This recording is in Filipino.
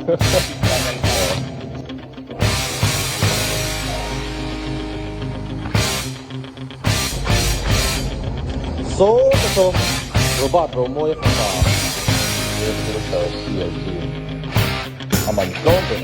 Så to Robato moje fama. Jest to CLT. A mam trąbę.